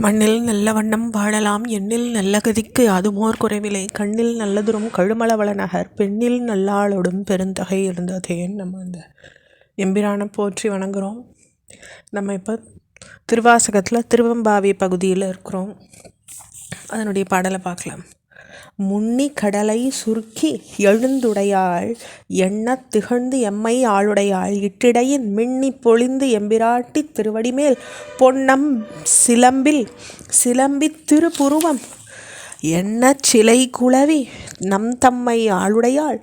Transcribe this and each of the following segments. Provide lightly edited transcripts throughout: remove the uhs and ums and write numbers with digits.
மண்ணில் நல்ல வண்ணம் வாழலாம் எண்ணில் நல்ல கதிக்கு அதுமோர் குறைவில்லை கண்ணில் நல்லதுரும் கழுமளவள நகர் பெண்ணில் நல்லாளொடும் பெருந்தகை இருந்ததேன். நம்ம அந்த எம்பிரானை போற்றி வணங்குகிறோம். நம்ம இப்போ திருவாசகத்தில் திருவம்பாவி பகுதியில் இருக்கிறோம். அதனுடைய பாடலை பார்க்கலாம். முன்னி கடலை சுருக்கி எழுந்துடையாள் எண்ணத் திகழ்ந்து எம்மை ஆளுடையாள் இட்டிடையின் மின்னி பொழிந்து எம்பிராட்டி திருவடிமேல் பொன்னம் சிலம்பி திருப்புருவம் என்ன சிலை குளவி நம் தம்மை ஆளுடையாள்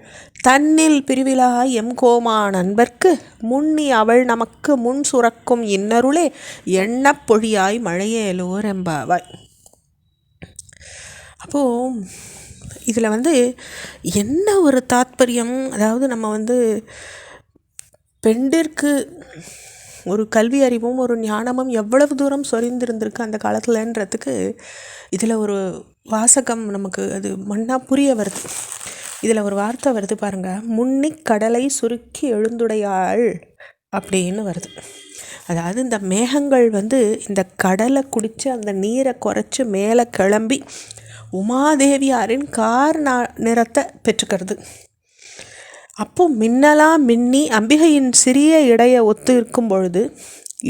தன்னில் பிரிவிலா எம் கோமா நண்பர்க்கு முன்னி அவள் நமக்கு முன் சுரக்கும் இன்னருளே எண்ணப் பொழியாய் மழையேலோர் எம்பாவாய். அப்போது இதில் என்ன ஒரு தாத்பரியம், அதாவது நம்ம பெண்டிற்கு ஒரு கல்வி அறிவும் ஒரு ஞானமும் எவ்வளவு தூரம் சொரிந்திருந்திருக்கு அந்த காலத்தில்ன்றதுக்கு இதில் ஒரு வாசகம் நமக்கு அது மண்ணாக புரிய வருது. இதில் ஒரு வார்த்தை வருது பாருங்கள், முன்னி கடலை சுருக்கி எழுந்துடையாள் அப்படின்னு வருது. அதாவது இந்த மேகங்கள் இந்த கடலை குடித்து அந்த நீரை குறைச்சி மேலே கிளம்பி உமாதேவியாரின் கார் நிறத்தை பெற்றுக்கிறது. அப்போது மின்னலாக மின்னி அம்பிகையின் சிறிய இடையை ஒத்து இருக்கும் பொழுது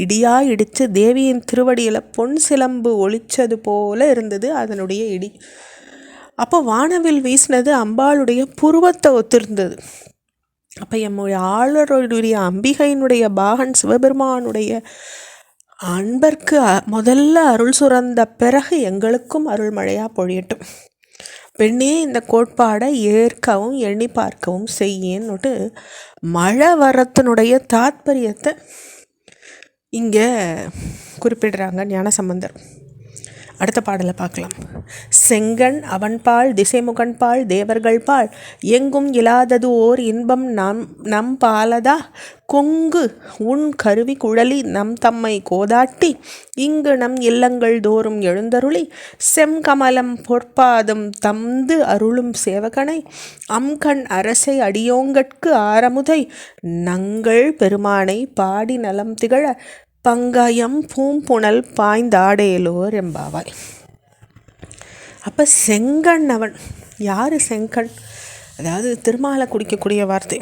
இடியாக இடித்து தேவியின் திருவடியில் பொன் சிலம்பு ஒளிச்சது போல இருந்தது அதனுடைய இடி. அப்போ வானவில் வீசினது அம்பாளுடைய புருவத்தை ஒத்திருந்தது. அப்போ எம்முடைய ஆளருடைய அம்பிகையினுடைய பாகன் சிவபெருமானுடைய அன்பர்க்கு முதல்ல அருள் சுரந்த பிறகு எங்களுக்கும் அருள் மழையாக பொழியட்டும். பெண்ணே இந்த கோட்பாடை ஏற்கவும் எண்ணி பார்க்கவும் செய்யன்னுட்டு மழை வரத்தினுடைய தாத்பரியத்தை இங்கே குறிப்பிடுறாங்க ஞானசம்பந்தர். அடுத்த பாடலை பார்க்கலாம். செங்கண் அவன்பால் திசைமுகன்பால் தேவர்கள் பால் எங்கும் இல்லாதது ஓர் இன்பம் நம் பாலதா கொங்கு உன் கருவி குழலி நம் தம்மை கோதாட்டி இங்கு நம் இல்லங்கள் தோறும் எழுந்தருளி செம்கமலம் பொற்பாதம் தந்து அருளும் சேவகனை அம்கண் அரசை அடியோங்கட்கு ஆரமுதை நங்கள் பெருமானை பாடி நலம் திகழ பங்காயம் பூம்புணல் பாய்ந்தாடேலோர் எம்பாவாய். அப்போ செங்கண் அவன் யார்? செங்கண் அதாவது திருமாலை குடிக்கக்கூடிய வார்த்தை.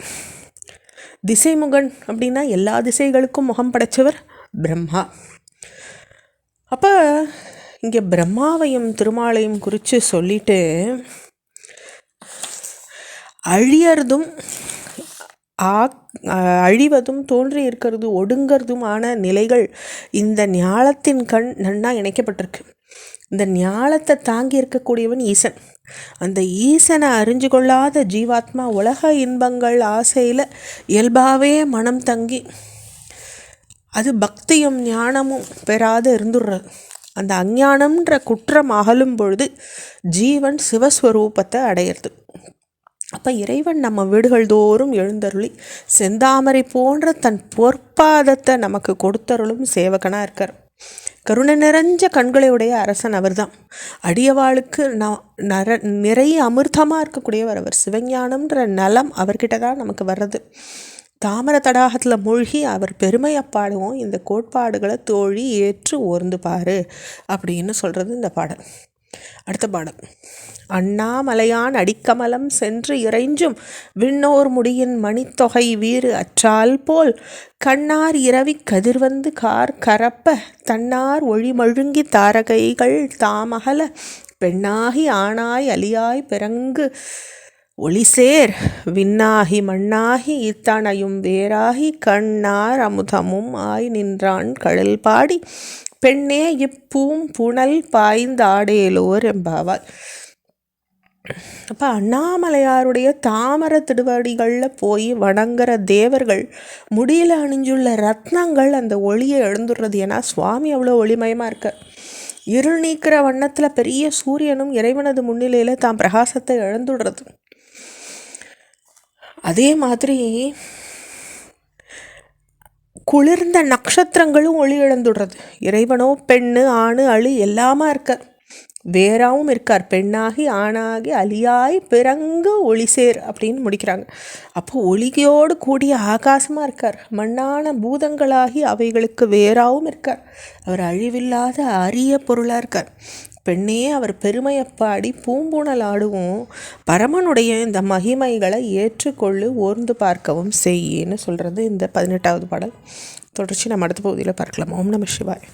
திசைமுகன் அப்படின்னா எல்லா திசைகளுக்கும் முகம் படைச்சவர் பிரம்மா. அப்போ இங்கே பிரம்மாவையும் திருமாலையும் குறித்து சொல்லிட்டு அழியறதும் அழிவதும் தோன்றி இருக்கிறது ஒடுங்கிறதுமான நிலைகள் இந்த ஞாலத்தின் கண் நன்னா இணைக்கப்பட்டிருக்கு. இந்த ஞாலத்தை தாங்கி இருக்கக்கூடியவன் ஈசன். அந்த ஈசனை அறிஞ்சு கொள்ளாத ஜீவாத்மா உலக இன்பங்கள் ஆசையில் இயல்பாகவே மனம் தங்கி அது பக்தியும் ஞானமும் பெறாது இருந்துடுறது. அந்த அஞ்ஞானம்ன்ற குற்றம் அகலும் பொழுது ஜீவன் சிவஸ்வரூபத்தை அடையிறது. அப்போ இறைவன் நம்ம வீடுகள் தோறும் எழுந்தருளி செந்தாமரை போன்ற தன் பொற்பாதத்தை நமக்கு கொடுத்தருளும் சேவகனாக இருக்கார். கருணை நிறைஞ்ச கண்களையுடைய அரசன் அவர் தான். அடியவாளுக்கு நிறைய அமிர்தமாக இருக்கக்கூடியவர் அவர். சிவஞானம்ன்ற நலம் அவர்கிட்ட தான் நமக்கு வர்றது. தாமர தடாகத்தில் மூழ்கி அவர் பெருமையை பாடுவோம். இந்த கோட்பாடுகளை தோழி ஏற்று ஓர்ந்து பாரு அப்படின்னு சொல்கிறது இந்த பாடல். அடுத்த பாடல். அண்ணாமலையான் அடிக்கமலம் சென்று இறைஞ்சும் விண்ணோர் முடியின் மணித்தொகை வீறு அற்றால் போல் கண்ணார் இரவி கதிர்வந்து கார் கரப்ப தன்னார் ஒளிமழுங்கி தாரகைகள் தாமகல பெண்ணாகி ஆணாய் அலியாய் பிறங்கு ஒளிசேர் விண்ணாகி மண்ணாகி இத்தனையும் வேறாகி கண்ணார் அமுதமும் ஆய் நின்றான் கடல் பாடி பெண்ணே இப்பூம் புனல் பாய்ந்தாடேலோர் எம்பாவாய். அப்போ அண்ணாமலையாருடைய தாமர திருவடிகளில் போய் வணங்குற தேவர்கள் முடியில் அணிஞ்சுள்ள ரத்னங்கள் அந்த ஒளியை எழுந்துடுறது. ஏன்னா சுவாமி அவ்வளோ ஒளிமயமாக இருக்க. இருள் நீக்கிற வண்ணத்தில் பெரிய சூரியனும் இறைவனது முன்னிலையில் தான் பிரகாசத்தை இழந்துடுறது. அதே மாதிரி குளிர்ந்த நட்சத்திரங்களும் ஒளி இழந்துடுறது. இறைவனோ பெண்ணு ஆணு அழு எல்லாமா இருக்க. வேறாவும் இருக்கார். பெண்ணாகி ஆணாகி அலியாய் பிறங்கு ஒளிசேர் அப்படின்னு முடிக்கிறாங்க. அப்போ ஒளியோடு கூடிய ஆகாசமாக இருக்கார். மண்ணான பூதங்களாகி அவைகளுக்கு வேறாவும் இருக்கார். அவர் அழிவில்லாத அரிய பொருளாக இருக்கார். பெண்ணே அவர் பெருமையை பாடி பூம்பூணல் ஆடுவோம், பரமனுடைய இந்த மகிமைகளை ஏற்றுக்கொள்ளு, ஓர்ந்து பார்க்கவும் செய்யின்னு சொல்கிறது இந்த 18வது பாடல். தொடர்ச்சி நம்ம அடுத்த பகுதியில் பார்க்கலாம். ஓம் நம சிவாய்.